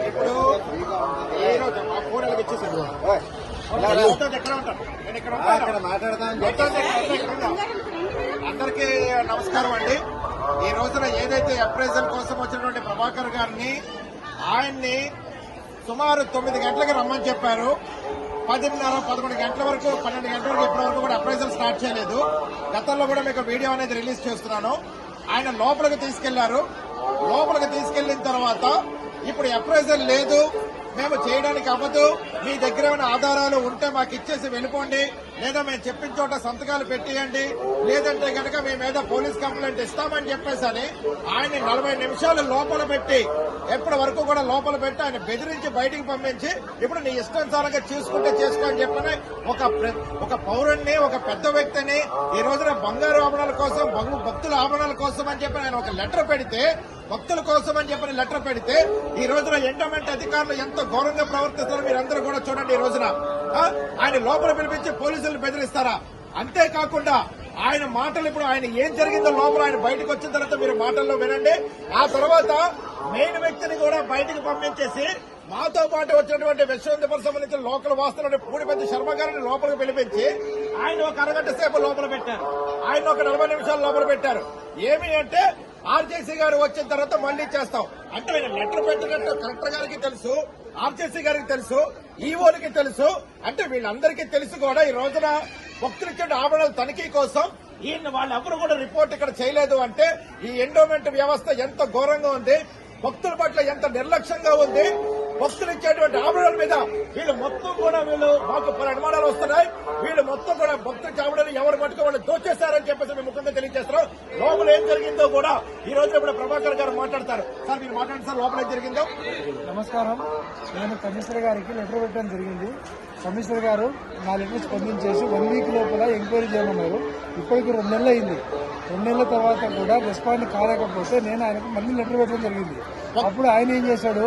ఇప్పుడు ఈ రోజు మా ఫోన్ అలాగే ఇచ్చేసారు. ఎక్కడ ఉంటాను నేను ఇక్కడ మాట్లాడతాను. అందరికీ నమస్కారం అండి. ఈ రోజున ఏదైతే అప్రైజల్ కోసం వచ్చినటువంటి ప్రభాకర్ గారిని ఆయన్ని సుమారు 9 గంటలకి రమ్మని చెప్పారు. 10:30, 11 గంటల వరకు 12 గంటల వరకు ఇప్పటి వరకు కూడా అప్రైజల్ స్టార్ట్ చేయలేదు. గతంలో కూడా మీకు వీడియో అనేది రిలీజ్ చేస్తున్నాను. ఆయన లోపలికి తీసుకెళ్లారు. లోపలికి తీసుకెళ్లిన తర్వాత ఇప్పుడు అప్రైజల్ లేదు, మేము చేయడానికి అవ్వదు, మీ దగ్గర ఏమైనా ఆధారాలు ఉంటే మాకు ఇచ్చేసి వెళ్ళిపోండి, లేదా మేము చెప్పిన చోట సంతకాలు పెట్టియండి, లేదంటే కనుక మీ మీద పోలీస్ కంప్లైంట్ ఇస్తామని చెప్పేసి అని ఆయన 40 నిమిషాలు లోపల పెట్టి ఎప్పటి వరకు కూడా లోపల పెట్టి ఆయన బెదిరించి బయటికి పంపించి ఇప్పుడు నీ ఇష్టానుసారంగా చూసుకుంటే చేసుకో అని చెప్పని ఒక పౌరుణ్ణి, ఒక పెద్ద వ్యక్తిని ఈ రోజున బంగారు ఆభరణాల కోసం, భక్తుల ఆభరణాల కోసం అని చెప్పి ఆయన ఒక లెటర్ పెడితే, భక్తుల కోసం అని చెప్పని లెటర్ పెడితే ఈ రోజున ఎండోమెంట్ అధికారులు ఎంత ఘోరంగా ప్రవర్తిస్తారో మీరందరూ కూడా చూడండి. ఈ రోజున ఆయన లోపల పిలిపించి పోలీసులు బెదిరిస్తారా? అంతేకాకుండా ఆయన మాటలు ఇప్పుడు ఆయన ఏం జరిగిందో లోపల ఆయన బయటకు వచ్చిన తర్వాత మీరు మాటల్లో వినండి. ఆ తర్వాత మెయిన్ వ్యక్తిని కూడా బయటకు పంపించేసి మాతో పాటు వచ్చినటువంటి విశ్వవిద్యాలయం సంబంధించిన లోకల్ వాస్తున్న పూడిపెద్ది శర్మ గారిని లోపలికి పిలిపించి ఆయన ఒక అరగంట సేపు లోపల పెట్టారు. ఆయన ఒక 40 నిమిషాలు లోపల పెట్టారు. ఏమి అంటే ఆర్జేసీ గారు వచ్చిన తర్వాత మళ్లీ చేస్తాం అంటే ఆయన లెటర్ పెట్టినట్టు కలెక్టర్ గారికి తెలుసు, ఆర్జేసీ గారికి తెలుసు, ఈఓలకి తెలుసు. అంటే వీళ్ళందరికీ తెలుసు కూడా ఈ రోజున భక్తులు ఇచ్చే ఆభరణాల తనిఖీ కోసం ఈయన వాళ్ళెవరూ కూడా రిపోర్ట్ ఇక్కడ చేయలేదు అంటే ఈ ఎండోమెంట్ వ్యవస్థ ఎంత ఘోరంగా ఉంది, భక్తుల పట్ల ఎంత నిర్లక్ష్యంగా ఉంది. భక్తులు ఇచ్చేటువంటి ఆభరణాల మీద వీళ్ళు మొత్తం కూడా మాకు అనుమానాలు వస్తున్నాయి. వీళ్ళు మొత్తం కూడా భక్తుల ఆభరణాలు ఎవరు మట్టుకు వాళ్ళు దోచేశారని చెప్పేసి మేము ముఖ్యంగా తెలియజేస్తున్నాం. లోపల ఏం జరిగిందో కూడా ఈ రోజు ఇప్పుడు ప్రభాకర్ గారు మాట్లాడతారు. సార్ మీరు మాట్లాడండి సార్, లోపల ఏం జరిగిందో. నమస్కారం. నేను కమిషనర్ గారికి లెటర్ పెట్టడం జరిగింది. కమిషనర్ గారు నా లెటర్ స్పందించేసి 1 వీక్ లోపల ఎంక్వైరీ చేయమన్నారు. ఇప్పటికి 2 నెలలు అయింది. 2 నెలల తర్వాత కూడా రెస్పాండ్ కాలేకపోతే నేను ఆయనకు మళ్ళీ లెటర్ పెట్టడం జరిగింది. అప్పుడు ఆయన ఏం చేశాడు,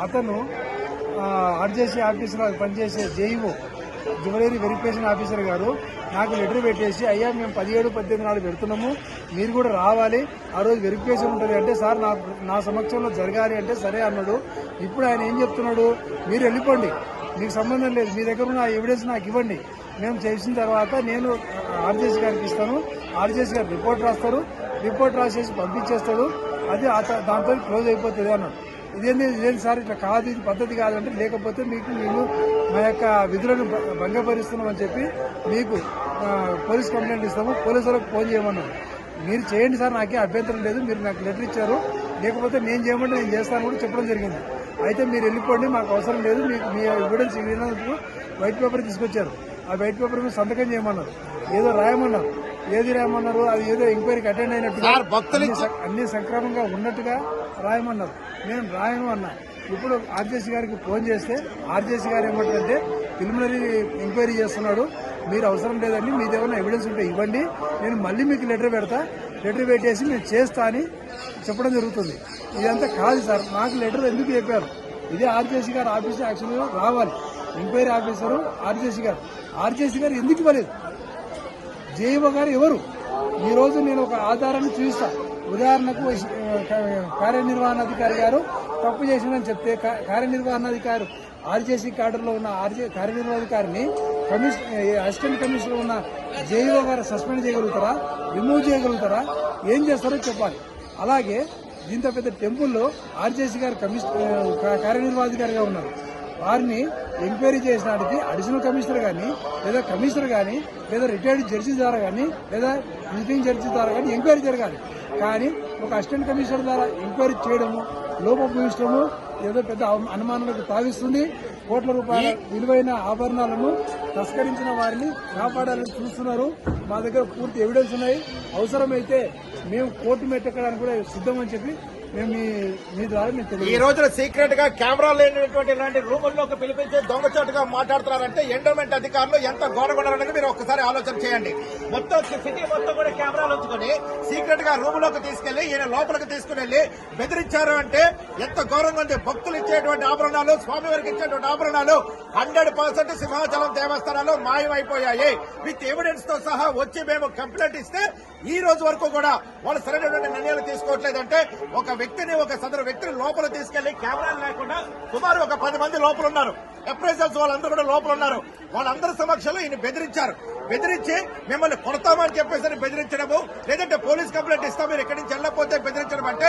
అతను ఆర్జేసీ ఆఫీసులో పనిచేసే జేఈఓ జ్యువెలరీ వెరిఫికేషన్ ఆఫీసర్ గారు నాకు లెటర్ పెట్టేసి, అయ్యా మేము 17, 18 నాడు పెడుతున్నాము, మీరు కూడా రావాలి, ఆ రోజు వెరిఫికేషన్ ఉంటుంది అంటే, సార్ నా సమక్షంలో జరగాలి అంటే సరే అన్నాడు. ఇప్పుడు ఆయన ఏం చెప్తున్నాడు, మీరు వెళ్ళిపోండి, మీకు సంబంధం లేదు, మీ దగ్గర ఉన్న ఎవిడెన్స్ నాకు ఇవ్వండి, మేము చేసిన తర్వాత నేను ఆర్జేసీ గారికి ఇస్తాను, ఆర్జేసీ గారు రిపోర్ట్ రాస్తారు, రిపోర్ట్ రాసేసి పంపించేస్తాడు, అది దాంతో క్లోజ్ అయిపోతుంది అన్నాడు. ఇదేంటి సార్, ఇట్లా కాదు, ఇది పద్ధతి కాదంటే, లేకపోతే మేము మా యొక్క విధులను భంగపరుస్తున్నామని చెప్పి మీకు పోలీస్ కంప్లైంట్ ఇస్తాము, పోలీసులకు ఫోన్ చేయమన్నాడు. మీరు చేయండి సార్, నాకే అభ్యంతరం లేదు, మీరు నాకు లెటర్ ఇచ్చారు, లేకపోతే నేను చేయమంటే నేను చేస్తాను కూడా చెప్పడం జరిగింది. అయితే మీరు వెళ్ళిపోండి, మాకు అవసరం లేదు, మీకు మీ ఎవిడెన్స్ ఇవ్వడానికి వైట్ పేపర్ తీసుకొచ్చారు. ఆ వైట్ పేపర్ మీద సంతకం చేయమన్నారు, ఏదో రాయమన్నారు. ఏది రాయమన్నారు, అది ఏదో ఎంక్వైరీకి అటెండ్ అయినట్టుగా, అన్ని సక్రమంగా ఉన్నట్టుగా రాయమన్నారు. నేను రాయను అన్నా. ఇప్పుడు ఆర్జేసీ గారికి ఫోన్ చేస్తే ఆర్జేసీ గారు ఏమంటారంటే, ప్రిలిమినరీ ఎంక్వైరీ చేస్తున్నాడు, మీరు అవసరం లేదండి, మీది ఏమైనా ఎవిడెన్స్ ఉంటే ఇవ్వండి, నేను మళ్ళీ మీకు లెటర్ పెడతా, లెటర్ పెట్టేసి నేను చేస్తా అని చెప్పడం జరుగుతుంది. ఇదంతా కాదు సార్, నాకు లెటర్ ఎందుకు చెప్పారు, ఇదే ఆర్జేసీ గారు ఆఫీసు యాక్చువల్గా రావాలి, ఎంక్వైరీ ఆఫీసరు ఆర్జేసీ గారు ఎందుకు ఇవ్వలేదు, జేఈఓ గారు ఎవరు? ఈ రోజు నేను ఒక ఆధారాన్ని చూపిస్తా. ఉదాహరణకు కార్యనిర్వహణాధికారి గారు తప్పు చేసిందని చెప్తే, కార్యనిర్వహణాధికారి ఆర్జేసీ క్యాడర్లో ఉన్న కార్యనిర్వహణాధికారిని అసిస్టెంట్ కమిషనర్ ఉన్న జేఈఓ గారు సస్పెండ్ చేయగలుగుతారా, రిమూవ్ చేయగలుగుతారా, ఏం చేస్తారో చెప్పాలి. అలాగే ఇంత పెద్ద టెంపుల్లో ఆర్జేసీ గారు కార్యనిర్వహణాధికారిగా ఉన్నారు. వారిని ఎంక్వైరీ చేసినానికి అడిషనల్ కమిషనర్ కానీ, లేదా కమిషనర్ కానీ, లేదా రిటైర్డ్ జడ్జి ద్వారా కానీ, లేదా విజిటింగ్ జడ్జి ద్వారా కానీ ఎంక్వైరీ జరగాలి. కానీ ఒక అసిస్టెంట్ కమిషనర్ ద్వారా ఎంక్వైరీ చేయడము, లోపభూయిష్టము ఏదో పెద్ద అనుమానాలకు తావిస్తుంది. కోట్ల రూపాయల విలువైన ఆభరణాలను తస్కరించిన వారిని కాపాడాలని చూస్తున్నారు. మా దగ్గర పూర్తి ఎవిడెన్స్ ఉన్నాయి, అవసరమైతే మేము కోర్టు మెట్టెక్కడానికి కూడా సిద్ధమని చెప్పి మేము మీ ద్వారా ఈ రోజున సీక్రెట్ గా కెమెరా లేనటువంటి ఇలాంటి రూముల్లోకి పిలిపించి దొంగచాటుగా మాట్లాడుతున్నారంటే ఎండోమెంట్ అధికారులు ఎంత ఘోరగొన్నారనేది మీరు ఒక్కసారి ఆలోచన చేయండి. మొత్తం సిటీ మొత్తం కూడా కెమెరాలు ఉంచుకొని సీక్రెట్ గా రూములోకి తీసుకెళ్లి ఈయన లోపలికి తీసుకుని వెళ్లి బెదిరించారు అంటే ఎంత ఘోరంగా ఉంది. భక్తులు ఇచ్చేటువంటి ఆభరణాలు, స్వామివారికి ఇచ్చేటువంటి ఆభరణాలు 100% సింహాచలం దేవస్థానాలు మాయమైపోయాయి. విత్ ఎవిడెన్స్ తో సహా వచ్చి మేము కంప్లైంట్ ఇస్తే ఈ రోజు వరకు కూడా వాళ్ళు సరైనటువంటి నిర్ణయాలు తీసుకోవట్లేదంటే ఒక సదరు వ్యక్తిని లోపల తీసుకెళ్లి కెమెరాలు లేకుండా సుమారు ఒక 10 మంది లోపల ఉన్నారు. అప్రైజల్స్ వాళ్ళందరూ కూడా లోపల ఉన్నారు. వాళ్ళందరి సమక్షంలో ఈయన బెదిరించి మిమ్మల్ని కొడతామని చెప్పేసి బెదిరించడము, లేదంటే పోలీస్ కంప్లైంట్ ఇస్తాం మీరు ఇక్కడి నుంచి వెళ్ళకపోతే బెదిరించడం అంటే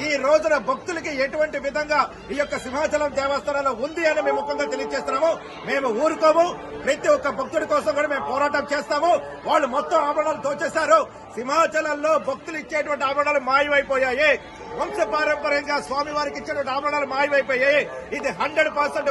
ఈ రోజున భక్తులకి ఎటువంటి విధంగా ఈ యొక్క సింహాచలం దేవస్థానంలో ఉంది అని మేము ముఖ్యంగా తెలియజేస్తున్నాము. మేము ఊరుకోము. ప్రతి ఒక్క భక్తుడి కోసం కూడా మేము పోరాటం చేస్తాము. వాళ్ళు మొత్తం ఆభరణాలు దోచేశారు. సింహాచలంలో భక్తులు ఇచ్చేటువంటి ఆభరణాలు మాయమైపోయాయి. వంశ పారంపర్యంగా స్వామివారికి ఇచ్చేటువంటి ఆభరణాలు మాయమైపోయాయి. ఇది 100%